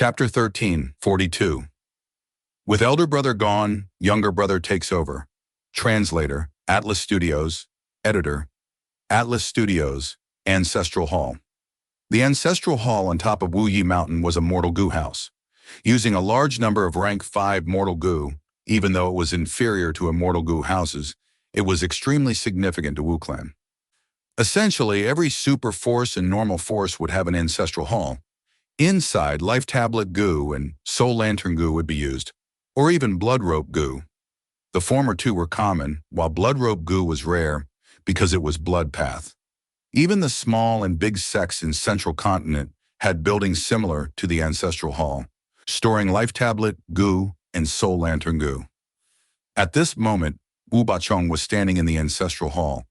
Chapter 13, 42. With elder brother gone, younger brother takes over. Translator, Atlas Studios. Editor, Atlas Studios, Ancestral Hall. The Ancestral Hall on top of Wu Yi Mountain was a mortal goo house. Using a large number of rank 5 mortal goo, even though it was inferior to immortal goo houses, it was extremely significant to Wu Clan. Essentially, every super force and normal force would have an Ancestral Hall. Inside, Life Tablet goo and Soul Lantern goo would be used, or even Blood Rope goo. The former two were common, while Blood Rope goo was rare because it was Blood Path. Even the small and big sects in Central Continent had buildings similar to the Ancestral Hall, storing Life Tablet goo and Soul Lantern goo. At this moment, Wu Bachong was standing in the Ancestral Hall,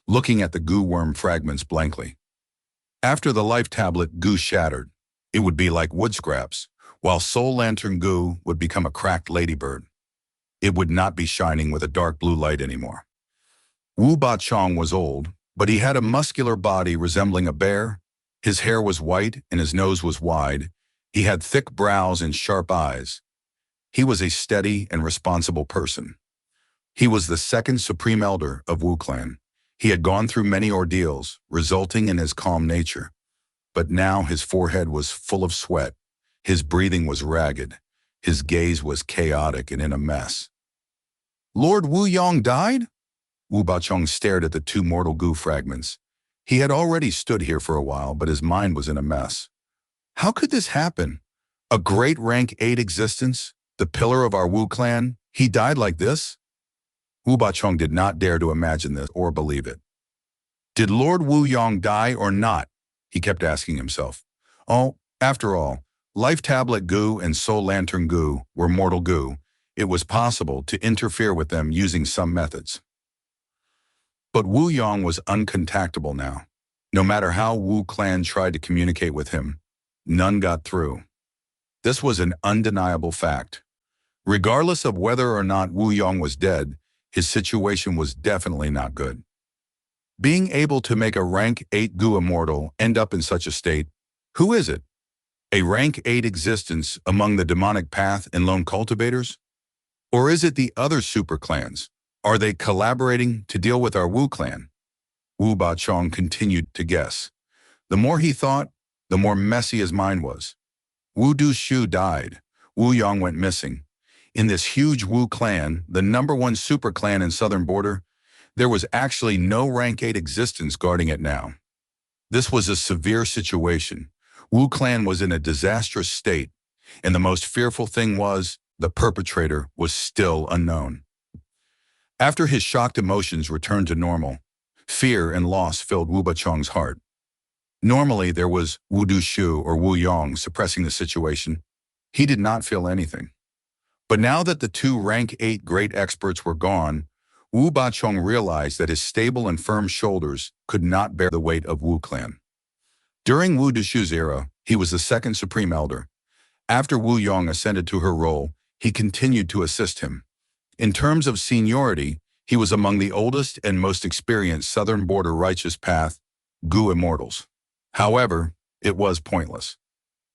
looking at the goo worm fragments blankly. After the Life Tablet goo shattered, it would be like wood scraps, while Soul Lantern goo would become a cracked ladybird. It would not be shining with a dark blue light anymore. Wu Bachong was old, but he had a muscular body resembling a bear. His hair was white and his nose was wide. He had thick brows and sharp eyes. He was a steady and responsible person. He was the second Supreme Elder of Wu Clan. He had gone through many ordeals, resulting in his calm nature. But now his forehead was full of sweat, his breathing was ragged, his gaze was chaotic and in a mess. Lord Wu Yong died? Wu Bachong stared at the two mortal goo fragments. He had already stood here for a while, but his mind was in a mess. How could this happen? A great rank 8 existence, the pillar of our Wu clan, he died like this? Wu Bachong did not dare to imagine this or believe it. Did Lord Wu Yong die or not? He kept asking himself. Oh, after all, Life Tablet goo and Soul Lantern goo were mortal goo. It was possible to interfere with them using some methods. But Wu Yong was uncontactable now. No matter how Wu Clan tried to communicate with him, none got through. This was an undeniable fact. Regardless of whether or not Wu Yong was dead, his situation was definitely not good. Being able to make a rank 8 goo immortal end up in such a state, who is it? A rank 8 existence among the demonic path and lone cultivators? Or is it the other super clans? Are they collaborating to deal with our Wu clan? Wu Bachong continued to guess. The more he thought, the more messy his mind was. Wu Du-shu died. Wu Yong went missing. In this huge Wu clan, the #1 super clan in southern border, there was actually no rank 8 existence guarding it now. This was a severe situation. Wu Clan was in a disastrous state, and the most fearful thing was the perpetrator was still unknown. After his shocked emotions returned to normal, fear and loss filled Wu Bachong's heart. Normally, there was Wu Du-shu or Wu Yong suppressing the situation. He did not feel anything. But now that the two rank 8 great experts were gone, Wu Bachong realized that his stable and firm shoulders could not bear the weight of Wu Clan. During Wu Du-shu's era, he was the second Supreme Elder. After Wu Yong ascended to her role, he continued to assist him. In terms of seniority, he was among the oldest and most experienced Southern Border Righteous Path goo immortals. However, it was pointless.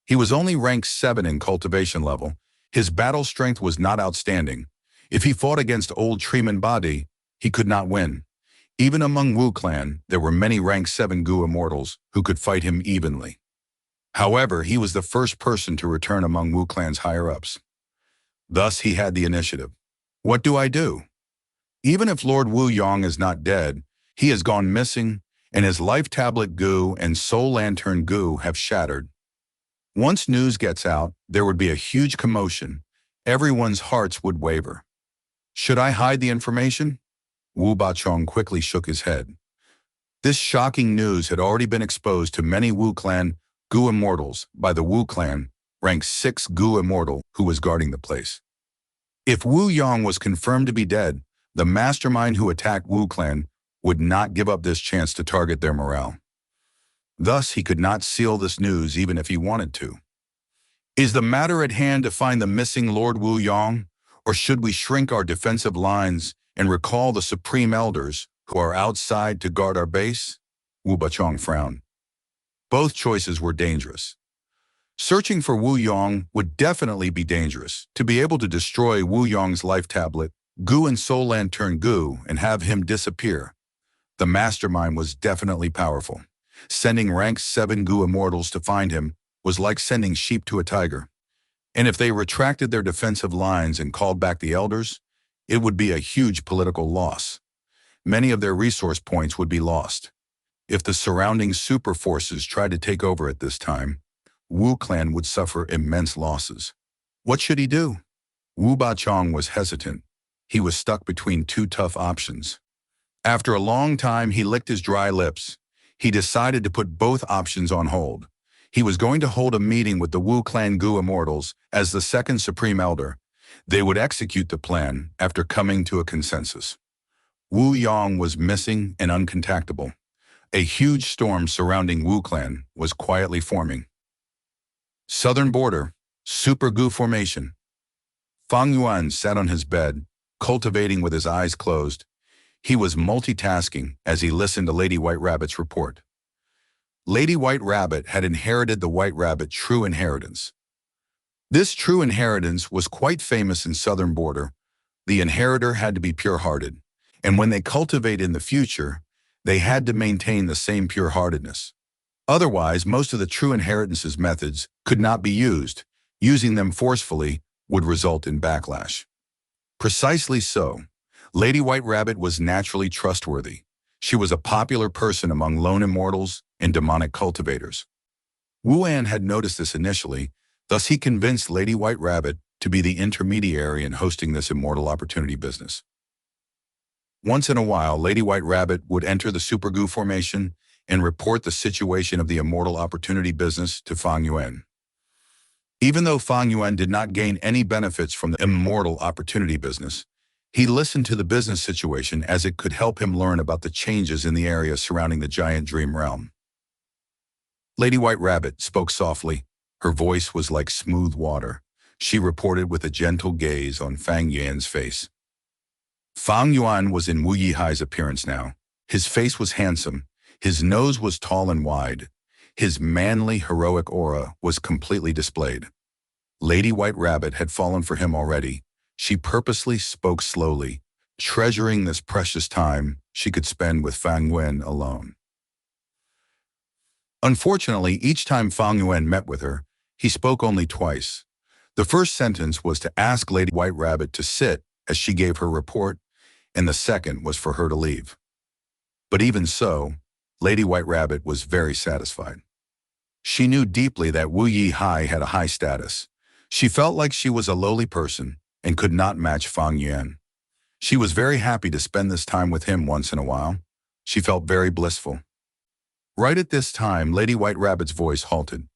He was only ranked 7 in cultivation level. His battle strength was not outstanding. If he fought against old Treeman Badi, he could not win. Even among Wu Clan, there were many rank 7 goo immortals who could fight him evenly. However, he was the first person to return among Wu Clan's higher-ups. Thus, he had the initiative. What do I do? Even if Lord Wu Yong is not dead, he has gone missing, and his Life Tablet goo and Soul Lantern goo have shattered. Once news gets out, there would be a huge commotion. Everyone's hearts would waver. Should I hide the information? Wu Bachong quickly shook his head. This shocking news had already been exposed to many Wu Clan goo immortals by the Wu Clan, rank 6 goo immortal who was guarding the place. If Wu Yong was confirmed to be dead, the mastermind who attacked Wu Clan would not give up this chance to target their morale. Thus, he could not seal this news even if he wanted to. Is the matter at hand to find the missing Lord Wu Yong, or should we shrink our defensive lines and recall the Supreme Elders who are outside to guard our base? Wu Bachong frowned. Both choices were dangerous. Searching for Wu Yong would definitely be dangerous. To be able to destroy Wu Yong's life tablet, Gu and Soul Lantern Gu, and have him disappear, the mastermind was definitely powerful. Sending rank 7 Gu immortals to find him was like sending sheep to a tiger. And if they retracted their defensive lines and called back the elders, it would be a huge political loss. Many of their resource points would be lost. If the surrounding super forces tried to take over at this time, Wu clan would suffer immense losses. What should he do? Wu Bachong was hesitant. He was stuck between two tough options. After a long time, he licked his dry lips. He decided to put both options on hold. He was going to hold a meeting with the Wu clan Gu Immortals as the second Supreme Elder. They would execute the plan after coming to a consensus. Wu Yong was missing and uncontactable. A huge storm surrounding Wu clan was quietly forming. Southern border, Super Gu formation. Fang Yuan sat on his bed, cultivating with his eyes closed. He was multitasking as he listened to Lady White Rabbit's report. Lady White Rabbit had inherited the White Rabbit true inheritance. This true inheritance was quite famous in Southern border. The inheritor had to be pure-hearted, and when they cultivate in the future, they had to maintain the same pure-heartedness. Otherwise, most of the true inheritance's methods could not be used. Using them forcefully would result in backlash. Precisely so. Lady White Rabbit was naturally trustworthy. She was a popular person among lone immortals and demonic cultivators. Wu An had noticed this initially, thus he convinced Lady White Rabbit to be the intermediary in hosting this immortal opportunity business. Once in a while, Lady White Rabbit would enter the Super Gu formation and report the situation of the immortal opportunity business to Fang Yuan. Even though Fang Yuan did not gain any benefits from the immortal opportunity business, he listened to the business situation as it could help him learn about the changes in the area surrounding the giant dream realm. Lady White Rabbit spoke softly. Her voice was like smooth water. She reported with a gentle gaze on Fang Yuan's face. Fang Yuan was in Wu Yihai's appearance now. His face was handsome. His nose was tall and wide. His manly, heroic aura was completely displayed. Lady White Rabbit had fallen for him already. She purposely spoke slowly, treasuring this precious time she could spend with Fang Yuan alone. Unfortunately, each time Fang Yuan met with her, he spoke only twice. The first sentence was to ask Lady White Rabbit to sit as she gave her report, and the second was for her to leave. But even so, Lady White Rabbit was very satisfied. She knew deeply that Wu Yihai had a high status. She felt like she was a lowly person and could not match Fang Yuan. She was very happy to spend this time with him once in a while. She felt very blissful. Right at this time, Lady White Rabbit's voice halted,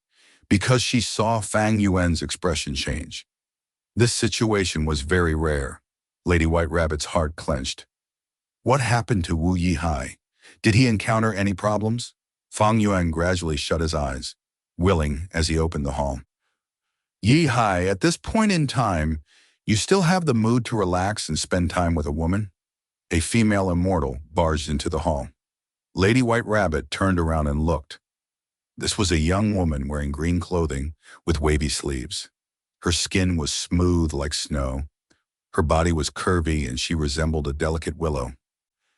because she saw Fang Yuan's expression change. This situation was very rare. Lady White Rabbit's heart clenched. What happened to Wu Yihai? Did he encounter any problems? Fang Yuan gradually shut his eyes, willing as he opened the hall. Yihai, at this point in time, you still have the mood to relax and spend time with a woman? A female immortal barged into the hall. Lady White Rabbit turned around and looked. This was a young woman wearing green clothing with wavy sleeves. Her skin was smooth like snow. Her body was curvy and she resembled a delicate willow.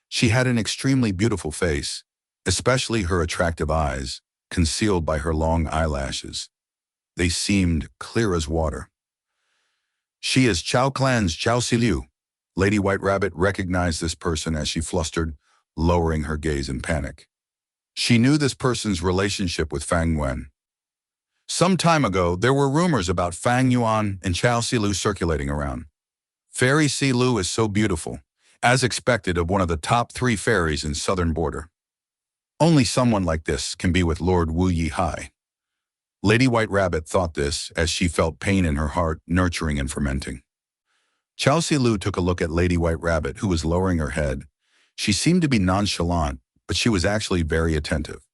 She had an extremely beautiful face, especially her attractive eyes, concealed by her long eyelashes. They seemed clear as water. She is Chao Clan's Chao Silu. Lady White Rabbit recognized this person as she flustered, lowering her gaze in panic. She knew this person's relationship with Fang Yuan. Some time ago, there were rumors about Fang Yuan and Chao Silu circulating around. Fairy Silu is so beautiful, as expected of one of the top 3 fairies in Southern border. Only someone like this can be with Lord Wu Yihai. Lady White Rabbit thought this as she felt pain in her heart nurturing and fermenting. Chao Silu took a look at Lady White Rabbit, who was lowering her head. She seemed to be nonchalant, but she was actually very attentive.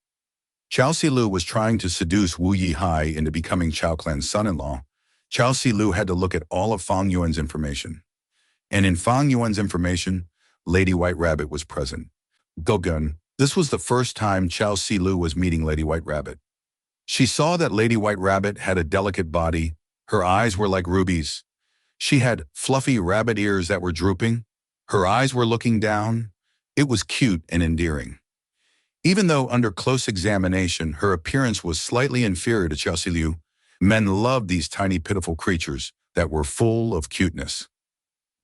Chao Silu was trying to seduce Wu Yihai into becoming Chao Clan's son-in-law. Chao Silu had to look at all of Fang Yuan's information. And in Fang Yuan's information, Lady White Rabbit was present. Gogun, this was the first time Chao Silu was meeting Lady White Rabbit. She saw that Lady White Rabbit had a delicate body. Her eyes were like rubies. She had fluffy rabbit ears that were drooping. Her eyes were looking down. It was cute and endearing. Even though under close examination her appearance was slightly inferior to Chelsea Liu, men loved these tiny pitiful creatures that were full of cuteness.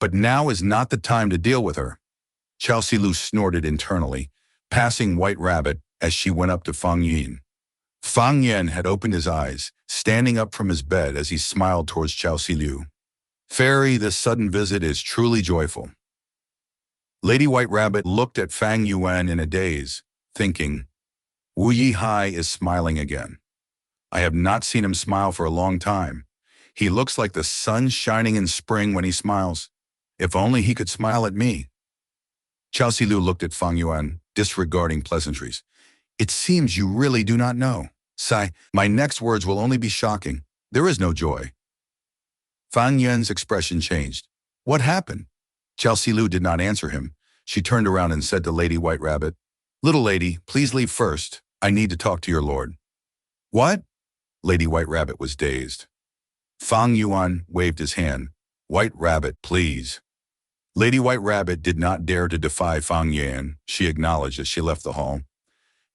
But now is not the time to deal with her. Chelsea Liu snorted internally, passing White Rabbit as she went up to Fang Yuan. Fang Yuan had opened his eyes, standing up from his bed as he smiled towards Chelsea Liu. Fairy, this sudden visit is truly joyful. Lady White Rabbit looked at Fang Yuan in a daze, thinking, Wu Yihai is smiling again. I have not seen him smile for a long time. He looks like the sun shining in spring when he smiles. If only he could smile at me. Chelsea Liu looked at Fang Yuan, disregarding pleasantries. It seems you really do not know. Sigh, my next words will only be shocking. There is no joy. Fang Yuan's expression changed. What happened? Chelsea Liu did not answer him. She turned around and said to Lady White Rabbit, Little lady, please leave first. I need to talk to your lord. What? Lady White Rabbit was dazed. Fang Yuan waved his hand. White Rabbit, please. Lady White Rabbit did not dare to defy Fang Yuan, she acknowledged as she left the hall.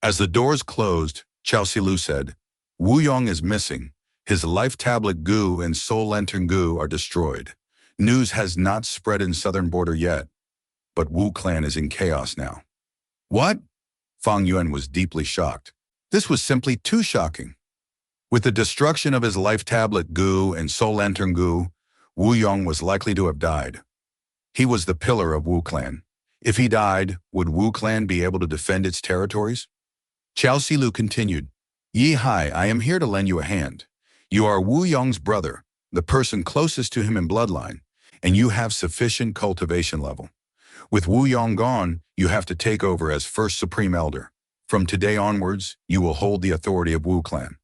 As the doors closed, Chelsea Liu said, Wu Yong is missing. His life tablet Gu and soul lantern Gu are destroyed. News has not spread in southern border yet, but Wu clan is in chaos now. What? Fang Yuan was deeply shocked. This was simply too shocking. With the destruction of his life tablet Gu and soul lantern Gu, Wu Yong was likely to have died. He was the pillar of Wu clan. If he died, would Wu clan be able to defend its territories? Chelsea Liu continued, Yihai, I am here to lend you a hand. You are Wu Yong's brother, the person closest to him in bloodline, and you have sufficient cultivation level. With Wu Yong gone, you have to take over as first supreme elder. From today onwards, you will hold the authority of Wu clan.